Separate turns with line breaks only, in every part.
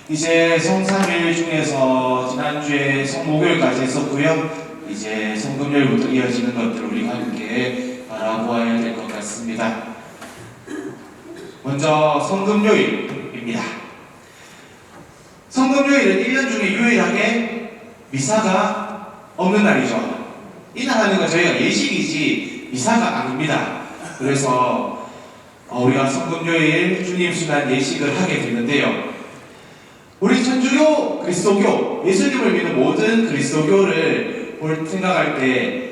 이제 성삼일 중에서 지난주에 성목요일까지 했었고요. 이제 성금요일부터 이어지는 것들을 우리가 함께 바라보아야 될 것 같습니다. 먼저 성금요일입니다. 성금요일은 1년 중에 유일하게 미사가 없는 날이죠. 이날 하는 건 저희가 예식이지 미사가 아닙니다. 그래서 우리가 성금요일 주님 순환 예식을 하게 되는데요. 우리 천주교, 그리스도교, 예수님을 믿는 모든 그리스도교를 생각할 때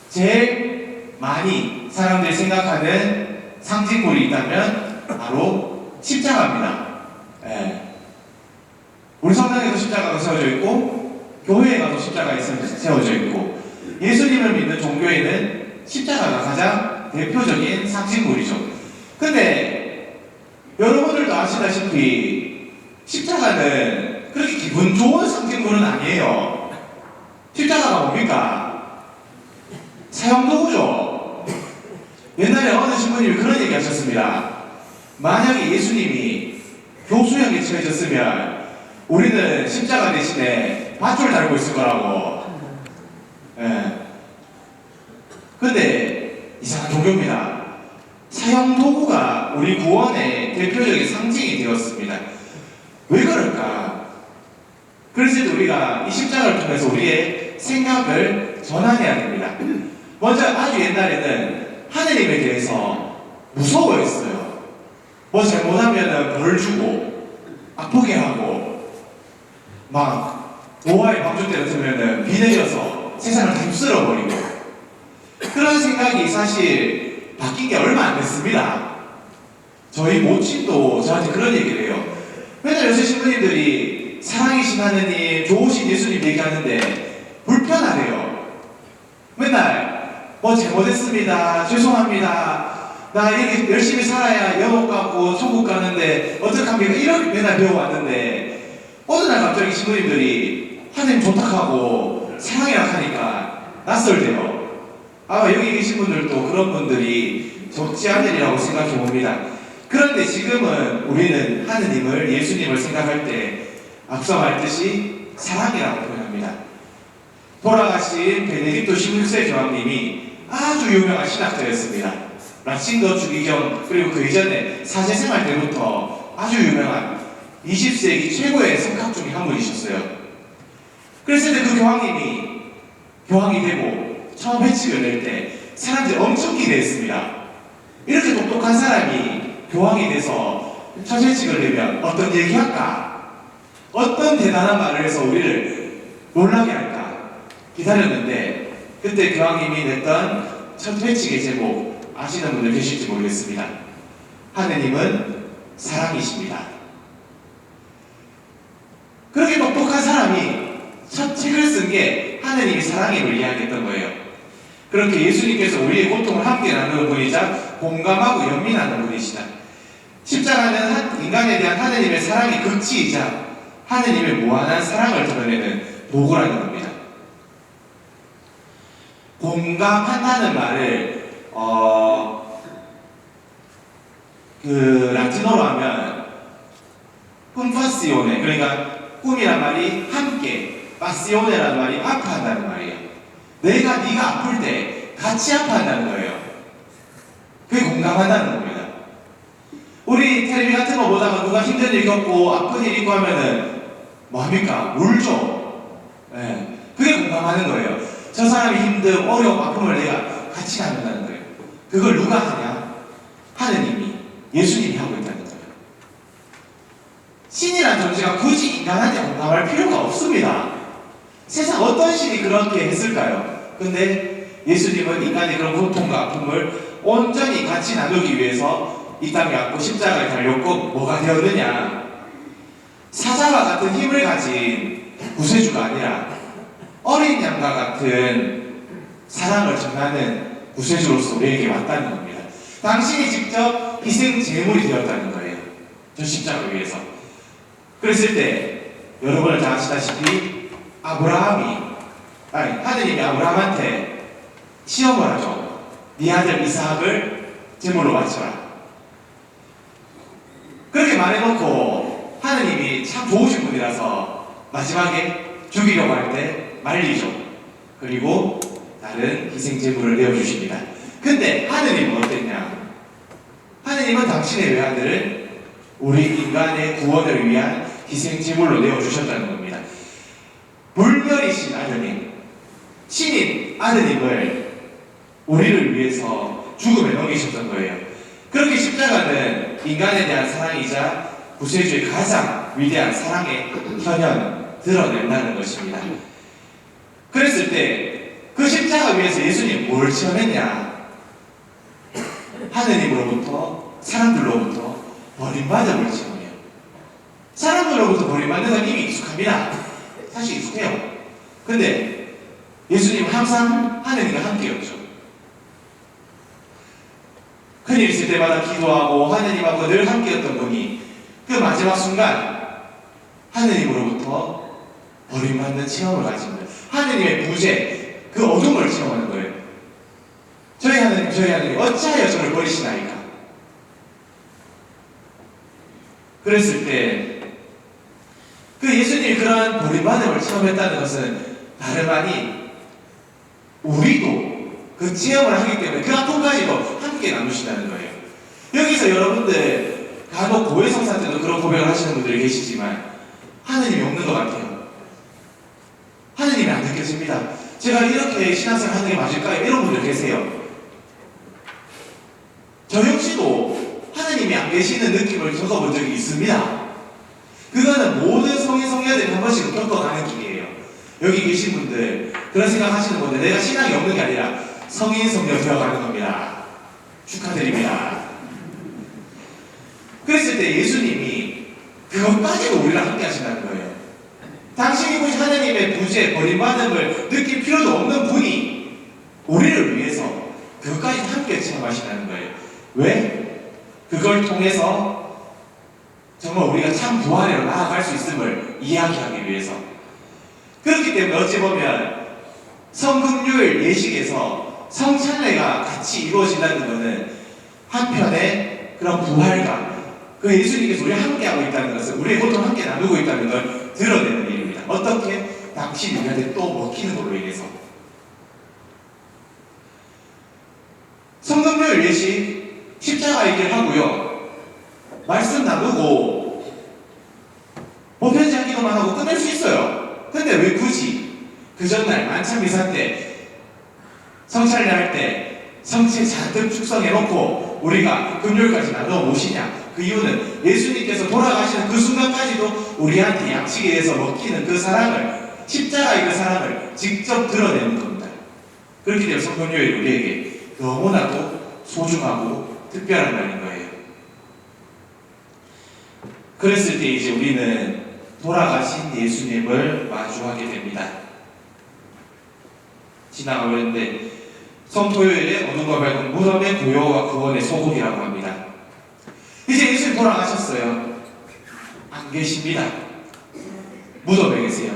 제일 많이 사람들이 생각하는 상징물이 있다면 바로 십자가입니다. 우리 성당에도 십자가가 세워져 있고 교회에 가도 십자가가 세워져 있고 예수님을 믿는 종교에는 십자가가 가장 대표적인 상징물이죠. 근데 여러분들도 아시다시피 십자가는 그렇게 기분 좋은 상징물은 아니에요. 십자가가 뭡니까? 사형도구죠. 옛날에 어느 신부님이 그런 얘기 하셨습니다. 만약에 예수님이 교수형에 처해졌으면 우리는 십자가 대신에 밧줄 달고 있을 거라고. 근데 이상한 종교입니다. 사형도구가 우리 구원의 대표적인 상징이 되었습니다. 왜 그럴까? 그래서 우리가 이 십자가를 통해서 우리의 생각을 전환해야 됩니다. 먼저 아주 옛날에는 하느님에 대해서 무서워했어요. 뭐 잘못하면 벌 주고 아프게 하고 막 노아의 방주 때 같으면 비 내려서 세상을 다 휩쓸어 버리고 그런 생각이 사실 바뀐 게 얼마 안 됐습니다. 저희 모친도 저한테 그런 얘기를 해요. 맨날 요새 신부님들이 사랑이신 하느님, 좋으신 예수님 얘기하는데 불편하대요. 맨날 뭐 잘못했습니다, 죄송합니다, 나 이렇게 열심히 살아야 영업 가고 천국 가는데 어떡합니까? 이렇게 맨날 배워왔는데 어느 날 갑자기 신부님들이 하느님 좋다하고 사랑이라 하니까 낯설대요. 여기 계신 분들도 그런 분들이 적지 않으리라고 생각해 봅니다. 그런데 지금은 우리는 하느님을, 예수님을 생각할 때 앞서 말했듯이 사랑이라고 표현합니다. 돌아가신 베네딕토 16세 교황님이 아주 유명한 신학자였습니다. 라친더 주기경 그리고 그 이전에 사제생활 때부터 아주 유명한 20세기 최고의 성학 중에 한 분이셨어요. 그래서 그 교황이 되고 처음 회칙을 낼 때 사람들이 엄청 기대했습니다. 이렇게 똑똑한 사람이 교황이 돼서 첫 회칙을 내면 어떤 얘기할까? 어떤 대단한 말을 해서 우리를 놀라게 할까? 기다렸는데 그때 교황님이 냈던 첫 회칙의 제목 아시는 분들 계실지 모르겠습니다. 하느님은 사랑이십니다. 그렇게 똑똑한 사람이 첫 책을 쓴 게 하느님이 사랑임을 이야기했던 거예요. 그렇게 예수님께서 우리의 고통을 함께 나누는 분이자 공감하고 연민하는 분이시다. 십자가는 인간에 대한 하느님의 사랑의 극치이자 하느님의 무한한 사랑을 드러내는 도구라는 겁니다. 공감한다는 말을 라틴어로 하면 쿰파시오네, 그러니까 꿈이란 말이 함께, 파시오네라는 말이 아파한다는 말이에요. 내가 네가 아플 때 같이 아파한다는 거예요. 그게 공감한다는 겁니다. 우리 텔레비 같은 거 보다가 누가 힘든 일 겪고 아픈 일 있고 하면은 뭐합니까? 울죠. 그게 공감하는 거예요. 저 사람이 힘든 어려움 아픔을 내가 같이 나눈다는 거예요. 그걸 누가 하냐? 하느님이, 예수님이 하고 있다는 거예요. 신이란 존재가 굳이 인간한테 공감할 필요가 없습니다. 세상 어떤 신이 그렇게 했을까요? 근데 예수님은 인간의 그런 고통과 아픔을 온전히 같이 나누기 위해서 이 땅에 왔고 십자가에 달렸고 뭐가 되었느냐? 사자와 같은 힘을 가진 구세주가 아니라 어린 양과 같은 사랑을 전하는 구세주로서 우리에게 왔다는 겁니다. 당신이 직접 희생 제물이 되었다는 거예요. 저 십자가를 위해서. 그랬을 때 여러분은 다 아시다시피 하느님이 아브라함한테 시험을 하죠. 네 아들 이삭을 제물로 바쳐라. 그렇게 말해놓고 하느님이 예수님이 참 좋으신 분이라서 마지막에 죽이려고 할 때 말리죠. 그리고 다른 희생제물을 내어주십니다. 근데 하느님은 어땠냐? 하느님은 당신의 외아들을 우리 인간의 구원을 위한 희생제물로 내어주셨다는 겁니다. 물멸이신 아드님, 신인 아드님을 우리를 위해서 죽음에 넘기셨던 거예요. 그렇게 십자가는 인간에 대한 사랑이자 구세주의 가장 위대한 사랑의 현현 드러낸다는 것입니다. 그랬을 때 그 십자가 위에서 예수님 뭘 체험했냐? 하느님으로부터 사람들로부터 버림받음을 체험해요. 사람들로부터 버림받는 건 이미 익숙합니다. 사실 익숙해요. 근데 예수님은 항상 하느님과 함께였죠. 큰일 있을 때마다 기도하고 하느님하고 늘 함께였던 분이 그 마지막 순간 하느님으로부터 버림받는 체험을 가진 거예요. 하느님의 부재, 그 어둠을 체험하는 거예요. 저희 하느님 어찌하여 저를 버리시나이까? 그랬을 때 그 예수님이 그러한 버림받음을 체험했다는 것은 다름 아닌 우리도 그 체험을 하기 때문에 그 아픔까지도 함께 나누신다는 거예요. 여기서 여러분들 간혹 고해성사 때도 그런 고백을 하시는 분들이 계시지만 하느님이 없는 것 같아요. 하느님이 안 느껴집니다. 제가 이렇게 신앙생활 하는 게 맞을까요? 이런 분들 계세요. 저 역시도 하느님이 안 계시는 느낌을 겪어본 적이 있습니다. 그거는 모든 성인 성녀들이 한 번씩 겪어가는 길이에요. 여기 계신 분들 그런 생각 하시는 분들, 내가 신앙이 없는 게 아니라 성인 성녀 되어가는 겁니다. 축하드립니다. 그랬을 때 예수님이 그것까지도 우리랑 함께 하신다는 거예요. 당신이 보신 하나님의 부재, 버림받음을 느낄 필요도 없는 분이 우리를 위해서 그것까지 함께 체험하신다는 거예요. 왜? 그걸 통해서 정말 우리가 참 부활으로 나아갈 수 있음을 이야기하기 위해서. 그렇기 때문에 어찌 보면 성금요일 예식에서 성찬례가 같이 이루어진다는 것은 한편의 그런 부활과 그 예수님께서 우리와 함께하고 있다는 것을, 우리의 고통을 함께 나누고 있다는 걸 드러내는 일입니다. 어떻게? 당신이 우리한테 또 먹히는 걸로 인해서. 성금요일 예식 십자가 얘기하고요, 말씀 나누고 보편제한 기도만 하고 끝낼 수 있어요. 근데 왜 굳이 그 전날 만찬미사 때 성찬례 할 때 성체 잔뜩 축성해놓고 우리가 금요일까지 나눠 모시냐? 그 이유는 예수님께서 돌아가시는 그 순간까지도 우리한테 양식에 대해서 먹히는 그 사랑을, 십자가의 그 사랑을 직접 드러내는 겁니다. 그렇기 때문에 성금요일이 우리에게 너무나도 소중하고 특별한 날인 거예요. 그랬을 때 이제 우리는 돌아가신 예수님을 마주하게 됩니다. 지나가고 있는데 성토요일에 어둠과 밝은 무덤의 고요와 구원의 소국이라고 합니다. 이제 예수님 돌아가셨어요. 안 계십니다. 무덤에 계세요.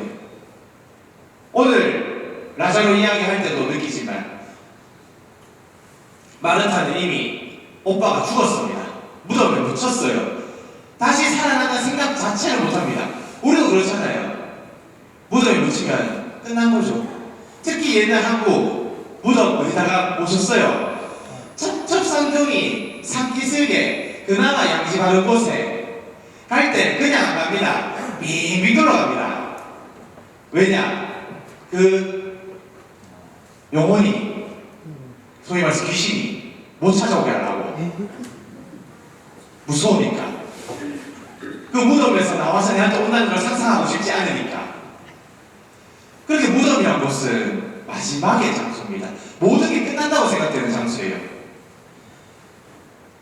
오늘 라자로 이야기할 때도 느끼지만 마르타는 이미 오빠가 죽었습니다. 무덤에 묻혔어요. 다시 살아나는 생각 자체를 못합니다. 우리도 그렇잖아요. 무덤에 묻히면 끝난 거죠. 특히 옛날 한국 무덤 어디다가 모셨어요? 첩첩산중이 산기슭에 그나마 양지 바른 곳에 갈 때 그냥 안 갑니다. 빙빙 돌아갑니다. 왜냐? 그 영혼이, 소위 말해서 귀신이 못 찾아오게 하려고. 무서우니까. 그 무덤에서 나와서 내한테 온다는 걸 상상하고 싶지 않으니까. 그렇게 무덤이란 곳은 마지막의 장소입니다. 모든 게 끝난다고 생각되는 장소예요.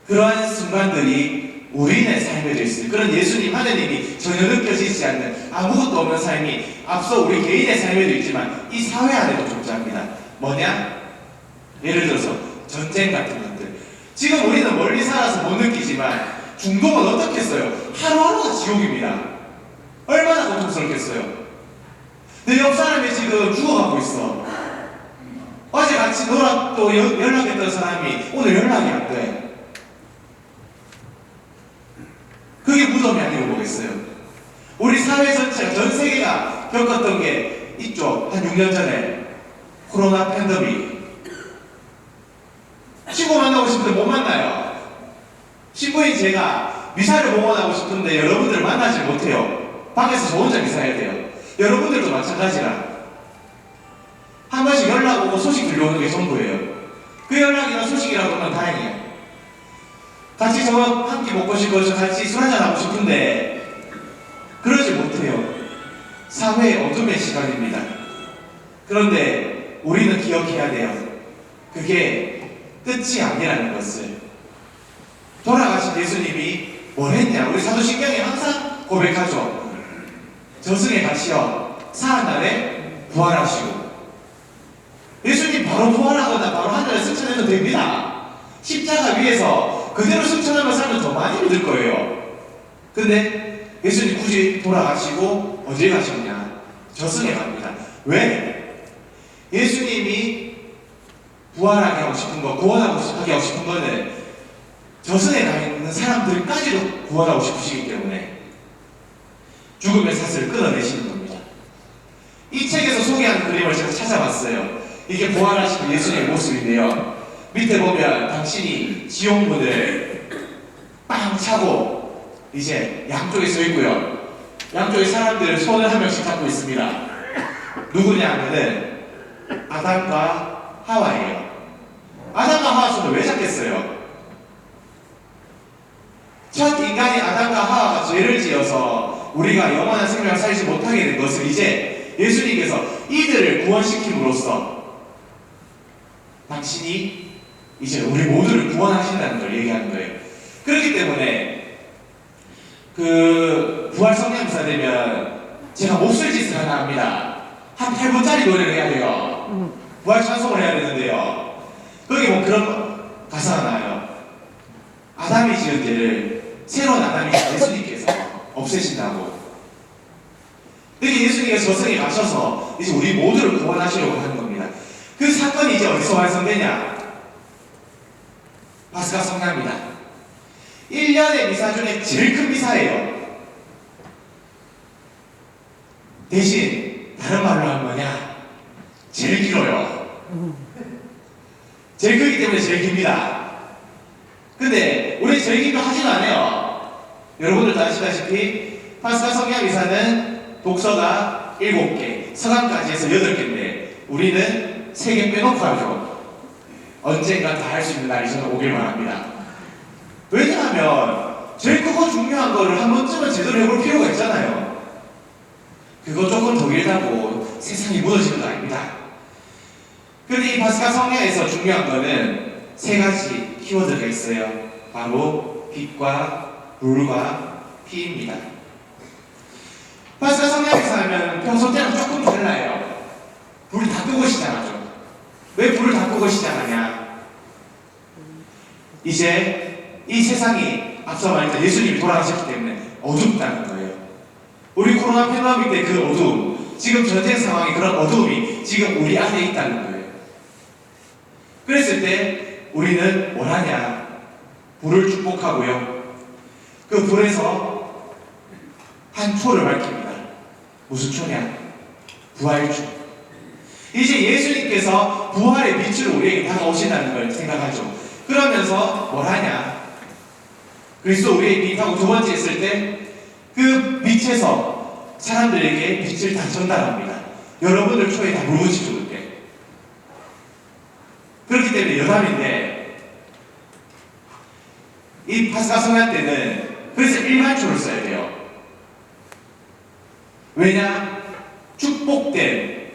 그러한 순간들이 우리의 삶에도 있어요. 그런 예수님, 하느님이 전혀 느껴지지 않는 아무것도 없는 삶이 앞서 우리 개인의 삶에도 있지만 이 사회 안에도 존재합니다. 뭐냐? 예를 들어서 전쟁 같은 것들. 지금 우리는 멀리 살아서 못 느끼지만 중동은 어떻겠어요? 하루하루가 지옥입니다. 얼마나 고통스럽겠어요? 내 옆 사람이 지금 죽어가고 있어. 어제 같이 또 연락했던 사람이 오늘 연락이 안 돼. 그게 무덤이 아니고 뭐겠어요? 사회 전체가, 전 세계가 겪었던 게 있죠. 한 6년 전에 코로나 팬데믹. 친구 만나고 싶은데 못 만나요. 친구인 제가 미사를 봉헌하고 싶은데 여러분들 만나지 못해요. 방에서 저 혼자 미사해야 돼요. 여러분들도 마찬가지라. 한 번씩 연락 오고 소식 들려오는 게 전부예요. 그 연락이나 소식이라도 오면 다행이에요. 같이 저녁 한 끼 먹고 싶고 같이 술 한잔 하고 싶은데 그러지 못해요. 사회의 어둠의 시간입니다. 그런데 우리는 기억해야 돼요. 그게 끝이 아니라는 것을. 돌아가신 예수님이 뭘 했냐? 우리 사도신경에 항상 고백하죠. 저승에 가시어 사흘 날에 부활하시고. 예수님 바로 부활하거나 바로 하늘에 승천해도 됩니다. 십자가 위에서 그대로 승천하며 살면 더 많이 믿을 거예요. 근데 예수님 굳이 돌아가시고 어디에 가시느냐? 저승에 갑니다. 왜? 예수님이 부활하게 하고 싶은 거, 구원하게 하고 싶은 거는 저승에 가 있는 사람들까지도 구원하고 싶으시기 때문에 죽음의 사슬을 끊어내시는 겁니다. 이 책에서 소개하는 그림을 제가 찾아봤어요. 이게 부활하신 예수님의 모습인데요. 밑에 보면 당신이 지옥문을 빵 차고 이제 양쪽에 서 있고요. 양쪽에 사람들 손을 한 명씩 잡고 있습니다. 누구냐 하면은 아담과 하와예요. 아담과 하와 손을 왜 잡겠어요? 첫 인간이 아담과 하와가 죄를 지어서 우리가 영원한 생명을 살지 못하게 된 것을 이제 예수님께서 이들을 구원시킴으로써 당신이 이제 우리 모두를 구원하신다는 걸 얘기하는 거예요. 그렇기 때문에 그 부활 성령사 되면 제가 몹쓸 짓을 하나 합니다. 한 8분짜리 노래를 해야 돼요. 부활 찬송을 해야 되는데요. 거기 뭐 그런 가사가 나와요. 아담이 지은 죄를 새로운 아담이 예수님께서 없애신다고. 이렇게 예수님께서 저승에 가셔서 이제 우리 모두를 구원하시려고 하는 겁니다. 그 사건이 이제 어디서 완성되냐? 파스카 성례입니다. 1년의 미사 중에 제일 큰 미사예요. 대신 다른 말로 하면 뭐냐? 제일 길어요. 제일 크기 때문에 제일 깁니다. 근데 우리 제일 긴 거 하지도 않아요. 여러분들도 아시다시피 파스카 성례 미사는 독서가 7개, 서강까지 해서 8개인데 우리는 3개 빼놓고 하죠. 언젠가 다 할 수 있는 날이 저는 오길 바랍니다. 왜냐하면 제일 크고 중요한 거를 한 번쯤은 제대로 해볼 필요가 있잖아요. 그거 조금 더 길다고 세상이 무너지는 거 아닙니다. 그런데 이 파스카 성례에서 중요한 거는 3가지 키워드가 있어요. 바로 빛과 불과 피입니다. 파스카 성례에서 하면 평소 때랑 조금 달라요. 불을 다 끄고 시작하죠. 왜 불을 다 끄고 시작하냐? 이제 이 세상이 앞서 말했던 예수님이 돌아가셨기 때문에 어둡다는 거예요. 우리 코로나 팬데믹 때 그 어두움, 지금 전쟁 상황의 그런 어두움이 지금 우리 안에 있다는 거예요. 그랬을 때 우리는 뭘 하냐? 불을 축복하고요. 그 불에서 한 초를 밝힙니다. 무슨 초냐? 부활초. 이제 예수님께서 부활의 빛으로 우리에게 다가오신다는 걸 생각하죠. 그러면서 뭘 하냐? 그리스도 우리의 빛하고 두 번째 했을 때 그 빛에서 사람들에게 빛을 다 전달합니다. 여러분들 초에 다 물붙이죠, 그때. 그렇기 때문에 여담인데 이 파스카 성례 때는 그래서 일반초를 써야 돼요. 왜냐? 축복된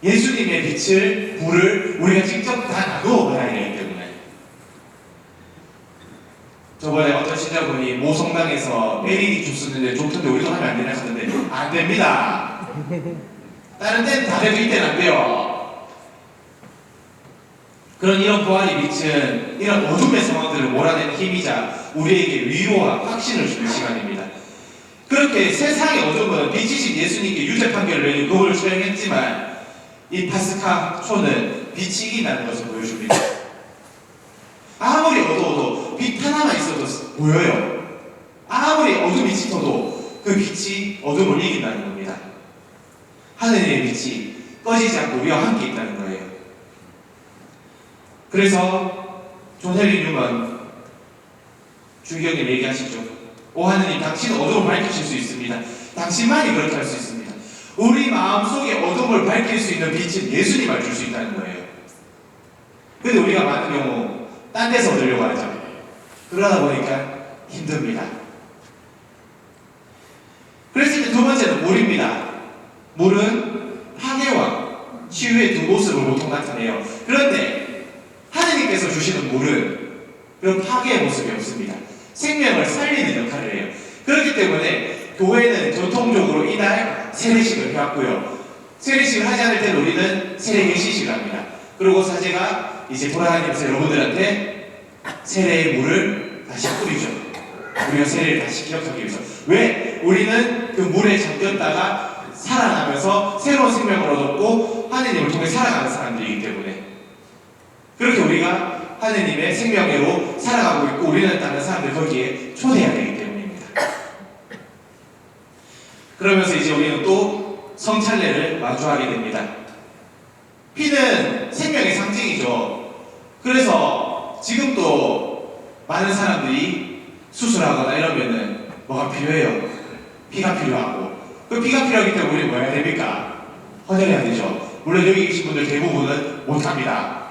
예수님의 빛을, 불을 우리가 직접 다 나누어 가야 되기 때문에. 저번에 어떤 신자분이 모성당에서 LED 줬었는데 좋던데 우리도 하면 안 되나 하셨는데 안 됩니다. 다른 데는 다 돼도 이때는 안 돼요. 그런 이런 부활의 빛은 이런 어둠의 상황들을 몰아내는 힘이자 우리에게 위로와 확신을 주는 시간입니다. 그렇게 세상의 어둠은 빛이신 예수님께 유죄 판결을 내리고 그걸 수행했지만 이 파스카 초는 빛이 이긴다는 것을 보여줍니다. 아무리 어두워도 빛 하나만 있어도 보여요. 아무리 어둠이 짙어도 그 그 빛이 어둠을 이긴다는 겁니다. 하느님의 빛이 꺼지지 않고 우리와 함께 있다는 거예요. 그래서 존 헨리 뉴먼 주기경님 얘기하시죠. 오 하느님, 당신은 어둠을 밝히실 수 있습니다. 당신만이 그렇게 할 수 있습니다. 우리 마음속에 어둠을 밝힐 수 있는 빛은 예수님을 줄 수 있다는 거예요. 근데 우리가 많은 경우 딴 데서 얻으려고 하죠. 그러다 보니까 힘듭니다. 그래서 이제 두 번째는 물입니다. 물은 파괴와 치유의 두 모습을 보통 나타내요. 그런데 하느님께서 주시는 물은 그런 파괴의 모습이 없습니다. 생명을 살리는 역할을 해요. 그렇기 때문에 교회는 전통적으로 이날 세례식을 해왔고요. 세례식을 하지 않을 때는 우리는 세례 계시식을 합니다. 그리고 사제가 이제 돌아다니면서 여러분들한테 세례의 물을 다시 뿌리죠. 우리가 세례를 다시 기억하기 위해서. 왜? 우리는 그 물에 잠겼다가 살아나면서 새로운 생명을 얻었고 하느님을 통해 살아가는 사람들이기 때문에, 그렇게 우리가 하느님의 생명으로 살아가고 있고 우리는 다른 사람들 거기에 초대해야 되기 때문입니다. 그러면서 이제 우리는 또 성찬례를 마주하게 됩니다. 피는 생명의 상징이죠. 그래서 지금도 많은 사람들이 수술하거나 이러면은 뭐가 필요해요? 피가 필요하고, 그 피가 필요하기 때문에 우리 뭐 해야 됩니까? 헌혈해야 되죠. 물론 여기 계신 분들 대부분은 못합니다.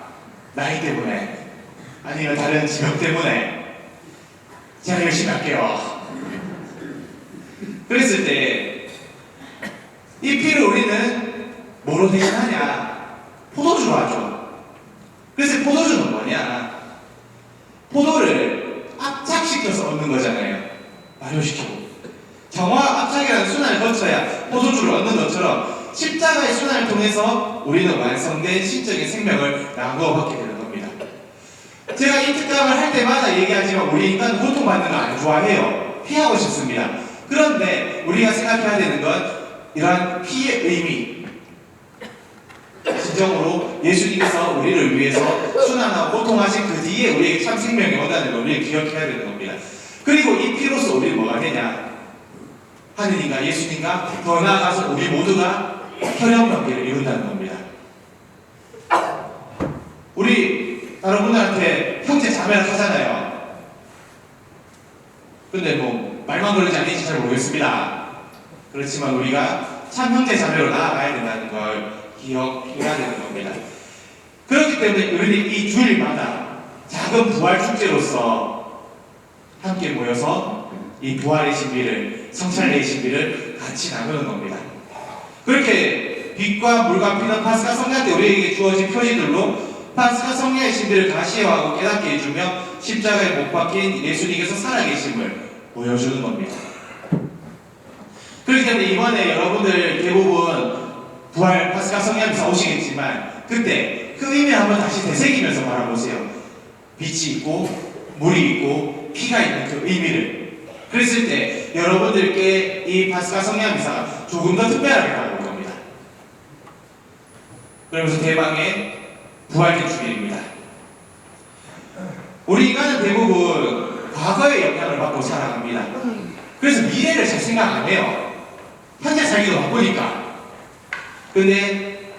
나이 때문에 아니면 다른 직업 때문에. 제가 열심히 할게요. 그랬을 때 이 피를 우리는 뭐로 대신하냐? 포도주로 하죠. 그래서 포도주는 뭐냐? 포도를 압착시켜서 얻는 거잖아요. 발효시키고. 정화 압착이라는 순환을 거쳐야 포도주를 얻는 것처럼 십자가의 순환을 통해서 우리는 완성된 신적인 생명을 나누어 받게 되는 겁니다. 제가 이 특강을 할 때마다 얘기하지만 우리 인간은 고통받는 거 안 좋아해요. 피하고 싶습니다. 그런데 우리가 생각해야 되는 건 이러한 피의 의미, 진정으로 예수님께서 우리를 위해서 순환하고 고통하신 그 뒤에 우리에게 참 생명이 온다는 걸 우리가 기억해야 되는 겁니다. 그리고 이 피로서 우리는 뭐가 되냐? 하느님과 예수님과 더 나아가서 우리 모두가 혈연관계를 이룬다는 겁니다. 우리 다른 분들한테 형제 자매를 하잖아요. 근데 뭐 말만 그러지 않는지 잘 모르겠습니다. 그렇지만 우리가 참 형제 자매로 나아가야 된다는 걸 기억해야 되는 겁니다. 그렇기 때문에 우리는 이 주일마다 작은 부활 축제로서 함께 모여서 이 부활의 신비를, 성찬례의 신비를 같이 나누는 겁니다. 그렇게 빛과 물과 피는 파스카 성냥 때 우리에게 주어진 표지들로 파스카 성냥의 신비를 가시화하고 깨닫게 해주며 십자가에 못 박힌 예수님께서 살아계심을 보여주는 겁니다. 그렇기 때문에 이번에 여러분들 대부분 부활 파스카 성냥에서 오시겠지만 그때 그 의미 한번 다시 되새기면서 바라보세요. 빛이 있고 물이 있고 피가 있는 그 의미를. 그랬을 때 여러분들께 이 파스카 성냥 미사가 조금 더 특별하게 다가올 겁니다. 그러면서 대망의 부활절 주일입니다. 우리 인간은 대부분 과거의 영향을 받고 살아갑니다. 그래서 미래를 잘 생각 안 해요. 현재 살기도 바쁘니까. 근데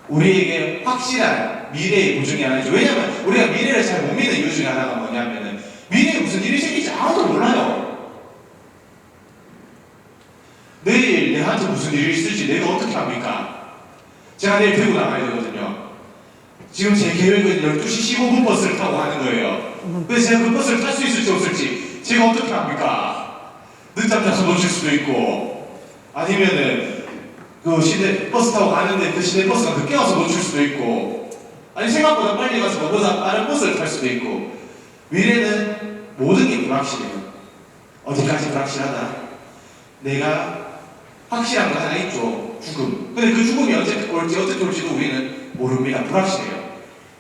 우리에게 확실한 미래의 보증이 하나죠. 왜냐하면 우리가 미래를 잘 못 믿는 이유 중에 하나가 뭐냐면은 미래에 무슨 일이 생길지 아무도 몰라요. 내일 내한테 무슨 일이 있을지 내가 어떻게 합니까? 제가 내일 대구 나가야 되거든요. 지금 제 계획은 12시 15분 버스를 타고 가는 거예요. 그래서 제가 그 버스를 탈 수 있을지 없을지 제가 어떻게 합니까? 늦잠 자서 놓칠 수도 있고, 아니면은 그 시내 버스 타고 가는데 그 시내 버스가 늦게 와서 놓칠 수도 있고, 아니 생각보다 빨리 가서 그보다 빠른 버스를 탈 수도 있고. 미래는 모든 게 불확실해요. 어디까지 불확실하다? 내가 확실한 거 하나 있죠. 죽음. 근데 그 죽음이 언제 올지 어떻게 올지도 우리는 모릅니다. 불확실해요.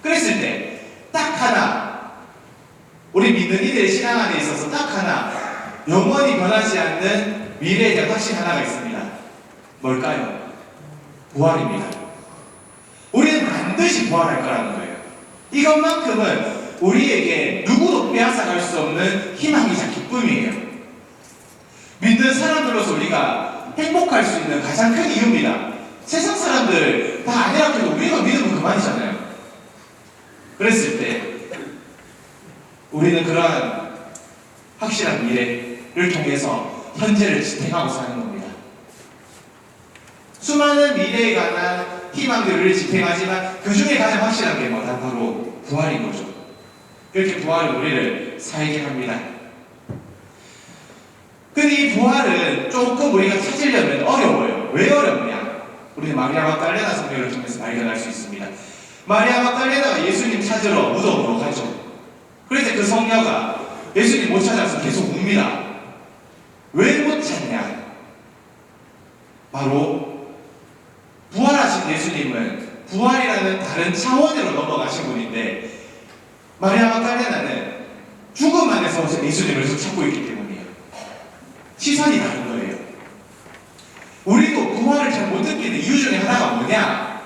그랬을 때 딱 하나, 우리 믿는 이들의 신앙 안에 있어서 딱 하나 영원히 변하지 않는 미래에 대한 확신 하나가 있습니다. 뭘까요? 부활입니다. 우리는 반드시 부활할 거라는 거예요. 이것만큼은 우리에게 누구도 빼앗아갈 수 없는 희망이자 기쁨이에요. 믿는 사람들로서 우리가 행복할 수 있는 가장 큰 이유입니다. 세상 사람들 다 아니라고 해도 우리가 믿으면 그만이잖아요. 그랬을 때 우리는 그러한 확실한 미래를 통해서 현재를 지탱하고 사는 겁니다. 수많은 미래에 관한 희망들을 지탱하지만 그 중에 가장 확실한 게 뭐다? 바로 부활인 거죠. 그렇게 부활은 우리를 살게 합니다. 근데 이 부활은 조금 우리가 찾으려면 어려워요. 왜 어렵냐? 우리는 마리아 막달레나 성경을 통해서 발견할 수 있습니다. 마리아 막달레나가 예수님 찾으러 무덤으로 가죠. 그래서 그 성녀가 예수님 못 찾아서 계속 웁니다. 왜 못 찾냐? 바로 부활하신 예수님은 부활이라는 다른 차원으로 넘어가신 분인데 마리아 막달레나는 죽음 안에서 예수님을 찾고 있기 때문이에요. 시선이 다른 거예요. 우리도 부활을 잘 못 느끼는 이유 중에 하나가 뭐냐?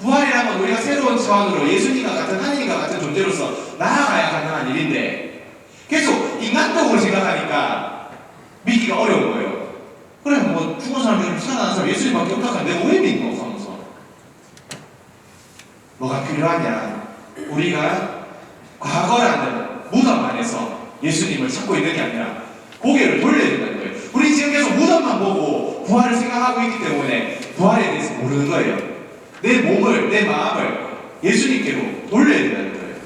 부활이라면 우리가 새로운 차원으로 예수님과 같은 하나님과 같은 존재로서 나아가야 가능한 일인데 계속 인간적으로 생각하니까 믿기가 어려운 거예요. 그래 뭐 죽은 사람들 살아난 사람 예수님밖에 없다가 내가 왜 믿노? 하면서 뭐가 필요하냐? 우리가 과거라는 무덤 안에서 예수님을 찾고 있는 게 아니라 고개를 돌려야 된다는 거예요. 우리 지금 계속 무덤만 보고 부활을 생각하고 있기 때문에 부활에 대해서 모르는 거예요. 내 몸을, 내 마음을 예수님께로 돌려야 된다는 거예요.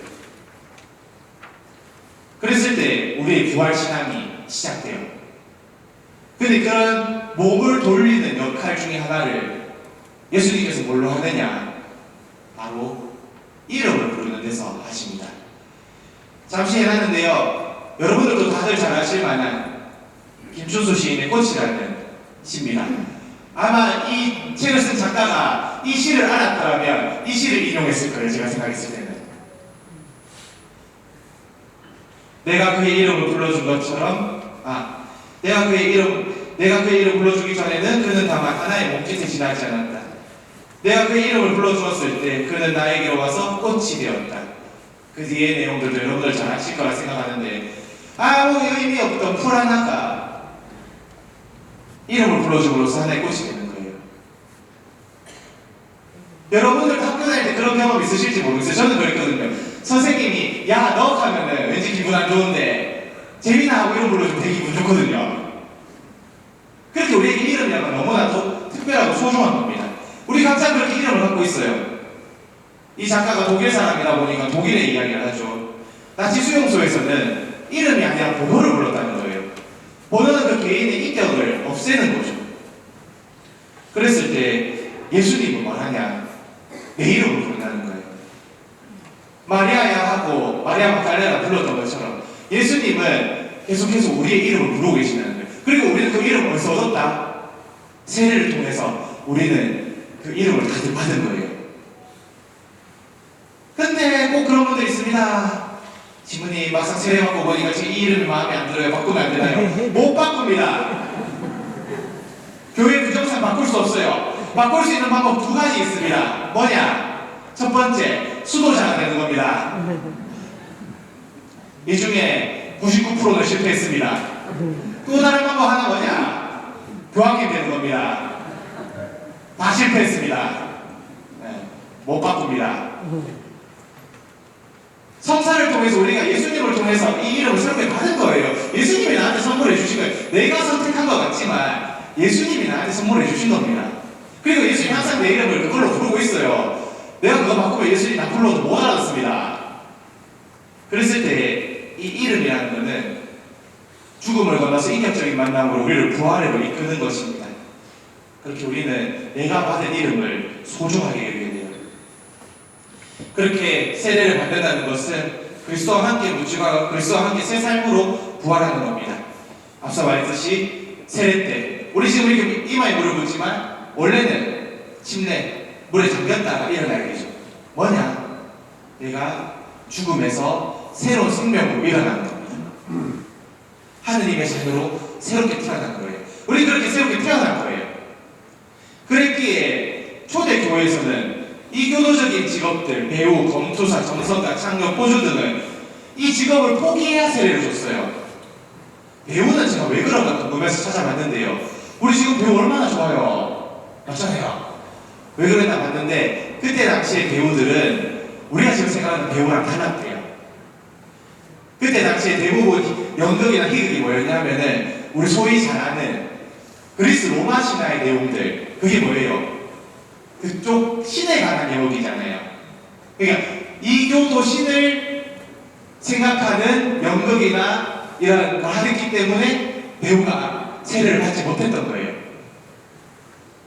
그랬을 때 우리의 부활 신앙이 시작돼요. 근데 그런 몸을 돌리는 역할 중에 하나를 예수님께서 뭘로 하느냐? 바로 이름을 부르는 데서 하십니다. 잠시 해놨는데요. 여러분들도 다들 잘 아실 만한 김춘수 시인의 꽃이라는 시입니다. 아마 이 책을 쓴 작가가 이 시를 알았더라면 이 시를 인용했을 거예요. 제가 생각했을 때는. 내가 그의 이름을 불러준 것처럼 내가 그의 이름 불러주기 전에는 그는 다만 하나의 몸짓에 지나지 않았다. 내가 그의 이름을 불러주었을 때 그는 나에게로 와서 꽃이 되었다. 그 뒤의 내용들도 여러분들 잘 아실 거라 생각하는데 아무 의미 없던 풀 하나가 이름을 불러줌으로써 하나의 꽃이 되는 거예요. 여러분들 학교 다닐 때 그런 경험 있으실지 모르겠어요. 저는 그랬거든요. 선생님이 야 너 하면은 왠지 기분 안 좋은데 재민아 하고 이름 불러주면 되게 기분 좋거든요. 그렇게 우리에게 이름이란 건 너무나도 특별하고 소중한 겁니다. 우리 각자 그렇게 이름을 갖고 있어요. 이 작가가 독일 사람이다 보니까 독일의 이야기를 하죠. 나치 수용소에서는 이름이 아니라 번호를 불렀다는 거예요. 번호는 그 개인의 인격을 없애는 거죠. 그랬을 때 예수님은 뭐하냐? 내 이름을 부른다는 거예요. 마리아야 하고 마리아 막달레나 불렀던 것처럼 예수님은 계속해서 우리의 이름을 부르고 계시다는 거예요. 그리고 우리는 그 이름을 어디서 얻었다? 세례를 통해서 우리는 그 이름을 다들 받은 거예요. 근데 꼭 그런 분들 있습니다. 지문이 막상 세례 받고 보니까 지금 이 이름이 마음에 안 들어요. 바꾸면 안 되나요? 못 바꿉니다. 교회 규정상 바꿀 수 없어요. 바꿀 수 있는 방법 두 가지 있습니다. 뭐냐? 첫 번째, 수도자가 되는 겁니다. 이 중에 99%는 실패했습니다. 또 다른 방법 하나 뭐냐? 교황님 되는 겁니다. 다 실패했습니다. 못 바꿉니다. 성사를 통해서 우리가 예수님을 통해서 이 이름을 새롭게 받은 거예요. 예수님이 나한테 선물해 주신 거예요. 내가 선택한 것 같지만 예수님이 나한테 선물해 주신 겁니다. 그리고 예수님이 항상 내 이름을 그걸로 부르고 있어요. 내가 그거 바꾸면 예수님이 나 불러도 못 알아듣습니다. 그랬을 때 이 이름이라는 것은 죽음을 건너서 인격적인 만남으로 우리를 부활으로 이끄는 것입니다. 그렇게 우리는 내가 받은 이름을 소중하게 여기게 돼요. 그렇게 세례를 받는다는 것은 그리스도와 함께 묻지마 그리스도와 함께 새 삶으로 부활하는 겁니다. 앞서 말했듯이 세례 때 우리 지금 이렇게 이마에 물을 붓지만 원래는 침례 물에 잠겼다가 일어나야 되죠. 뭐냐? 내가 죽음에서 새로운 생명으로 일어나는 겁니다. 하느님의 자녀로 새롭게 태어난 거예요. 우리 그렇게 새롭게 태어난 거예요. 그랬기에 초대교회에서는 이 교도적인 직업들, 배우, 검투사, 정성가, 창녀, 포주 등은 이 직업을 포기해야 세례를 줬어요. 배우는 제가 왜 그런가 궁금해서 찾아봤는데요. 우리 지금 배우 얼마나 좋아요. 맞잖아요. 왜 그랬나 봤는데 그때 당시에 배우들은 우리가 지금 생각하는 배우랑 달랐대요. 그때 당시에 대부분 연극이나 희극이 뭐였냐면은 우리 소위 잘 아는 그리스 로마 신화의 내용들, 그게 뭐예요? 그쪽 신에 관한 영역이잖아요. 그러니까 이교도 신을 생각하는 연극이나 이런 걸 하기 때문에 배우가 세례를 받지 못했던 거예요.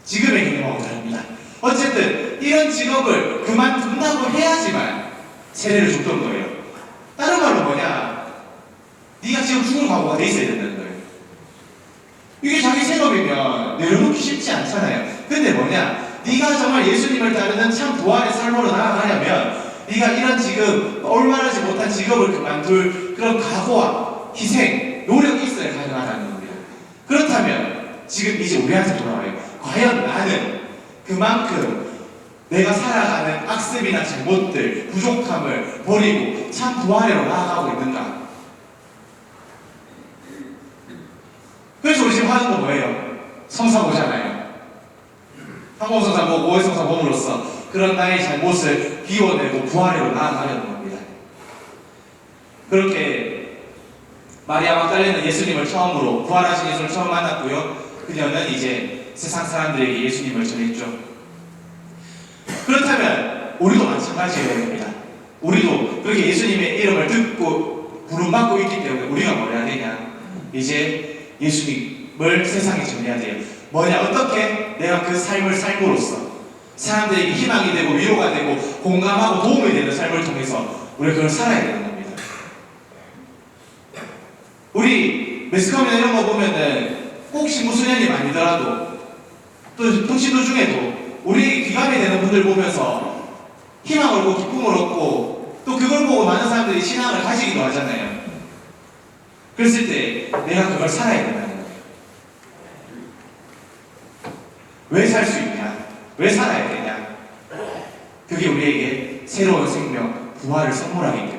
지금의 개념하고 다릅니다. 어쨌든 이런 직업을 그만둔다고 해야지만 세례를 줬던 거예요. 다른 말로 뭐냐? 네가 지금 죽을 각오가 돼 있어야 된다는 거예요. 이게 자기 생업이면 내려놓기 쉽지 않잖아요. 근데 뭐냐? 네가 정말 예수님을 따르는 참 부활의 삶으로 나아가려면 네가 이런 지금 올바르지 못한 직업을 그만둘 그런 각오와 희생, 노력이 있어야 가능하다는 겁니다. 그렇다면 지금 이제 우리한테 돌아와요. 과연 나는 그만큼 내가 살아가는 악습이나 잘못들, 부족함을 버리고 참 부활으로 나아가고 있는가? 그래서 우리 지금 하는 거 뭐예요? 성사 보잖아요. 항공성사 보고 오해성사 봄으로써 그런 나의 잘못을 비워내고 부활으로 나아가려는 겁니다. 그렇게 마리아 막달레는 예수님을 처음으로, 부활하신 예수를 처음 만났고요. 그녀는 이제 세상 사람들에게 예수님을 전했죠. 그렇다면 우리도 마찬가지여야 됩니다. 우리도 그렇게 예수님의 이름을 듣고 부름받고 있기 때문에 우리가 뭘 해야 되냐? 이제 예수님을 세상에 전해야 돼요. 뭐냐? 어떻게 내가 그 삶을 삶으로써 사람들에게 희망이 되고 위로가 되고 공감하고 도움이 되는 삶을 통해서 우리가 그걸 살아야 되는 겁니다. 우리 매스컴이나 이런 거 보면은 꼭 신부수련이 아니더라도 또 통신도 중에도 우리에게 귀감이 되는 분들 보면서 희망을 얻고 기쁨을 얻고 또 그걸 보고 많은 사람들이 신앙을 가지기도 하잖아요. 그랬을 때 내가 그걸 살아야 된다는 거예요. 왜 살 수 있냐? 왜 살아야 되냐? 그게 우리에게 새로운 생명, 부활을 선물하기 때문에.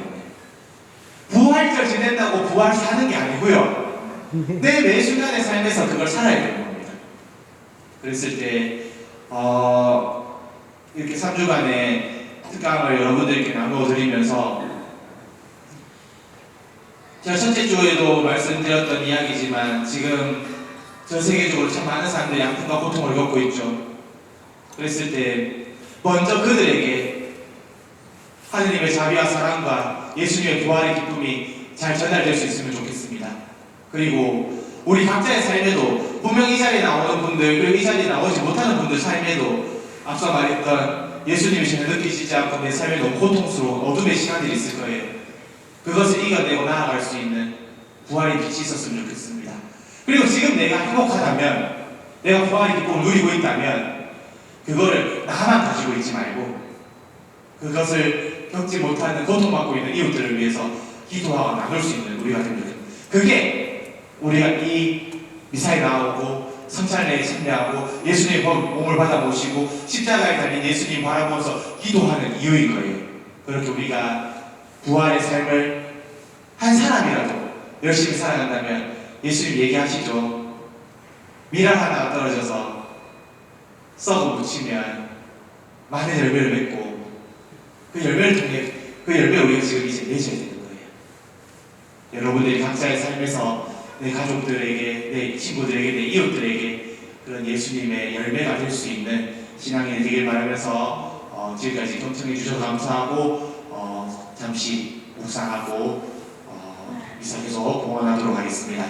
부활절 지낸다고 부활 사는 게 아니고요. 내 매 순간의 삶에서 그걸 살아야 되는 겁니다. 그랬을 때 이렇게 3주간의 특강을 여러분들께 나누어 드리면서 제가 첫째 주에도 말씀드렸던 이야기지만 지금 전 세계적으로 참 많은 사람들이 아픔과 고통을 겪고 있죠. 그랬을 때 먼저 그들에게 하느님의 자비와 사랑과 예수님의 부활의 기쁨이 잘 전달될 수 있으면 좋겠습니다. 그리고 우리 각자의 삶에도 분명 이 자리에 나오는 분들 그리고 이 자리에 나오지 못하는 분들 삶에도 앞서 말했던 예수님이 전혀 느끼시지 않고 내 삶에 너무 고통스러운 어둠의 시간들이 있을 거예요. 그것을 이겨내고 나아갈 수 있는 부활의 빛이 있었으면 좋겠습니다. 그리고 지금 내가 행복하다면 내가 부활의 기쁨을 누리고 있다면 그거를 나만 가지고 있지 말고 그것을 겪지 못하는 고통받고 있는 이웃들을 위해서 기도하고 나눌 수 있는 우리가 됩니다. 그게 우리가 이 미사에 나오고 성찬례에 참여하고 예수님의 몸을 받아 모시고 십자가에 달린 예수님 바라보면서 기도하는 이유인 거예요. 그렇게 우리가 부활의 삶을 한 사람이라도 열심히 살아간다면 예수님 얘기하시죠. 미랄 하나가 떨어져서 썩어 묻히면 많은 열매를 맺고 그 열매를 통해 그 열매를 우리가 지금 이제 맺어야 되는 거예요. 여러분들이 각자의 삶에서 내 가족들에게, 내 친구들에게, 내 이웃들에게 그런 예수님의 열매가 될 수 있는 신앙이 되길 바라면서 지금까지 경청해 주셔서 감사하고 잠시 묵상하고 미사 계속 공헌하도록 하겠습니다.